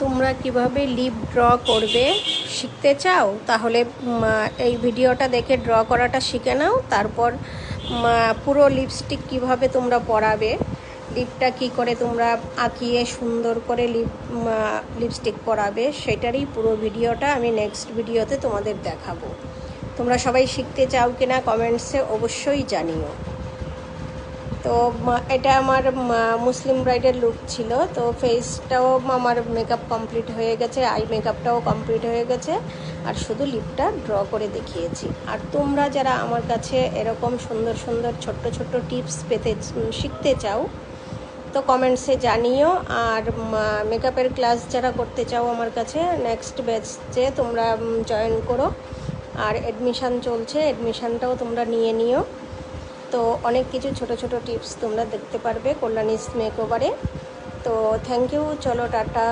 তোমরা কিভাবে lip draw করবে শিখতে চাও, তাহলে এই ভিডিওটা দেখে ড্র করাটা শিখে নাও। তারপর পুরো লিপস্টিক কিভাবে তোমরা পরাবে, লিপটা কি করে তোমরা আঁকিয়ে সুন্দর করে লিপস্টিক পরাবে, সেটারই পুরো ভিডিওটা আমি নেক্সট ভিডিওতে তোমাদের দেখাবো। তোমরা সবাই শিখতে চাও কিনা কমেন্টসে অবশ্যই জানিও। তো এটা আমার মুসলিম ব্রাইডের লুক ছিল। তো ফেসটাও আমার মেকআপ কমপ্লিট হয়ে গেছে, আই মেকআপটাও কমপ্লিট হয়ে গেছে, আর শুধু লিপটা ড্র করে দেখিয়েছি। আর তোমরা যারা আমার কাছে এরকম সুন্দর সুন্দর ছোট্ট ছোট্ট টিপস শিখতে চাও তো কমেন্টসে জানিও। আর মেকআপের ক্লাস যারা করতে চাও আমার কাছে নেক্সট ব্যাচে তোমরা জয়েন করো। আর অ্যাডমিশান চলছে, অ্যাডমিশানটাও তোমরা নিয়ে নিও। তো অনেক কিছু ছোট ছোট টিপস তোমরা দেখতে পারবে কল্যাণীস মেকওভারে। তো থ্যাংক ইউ, চলো টাটা।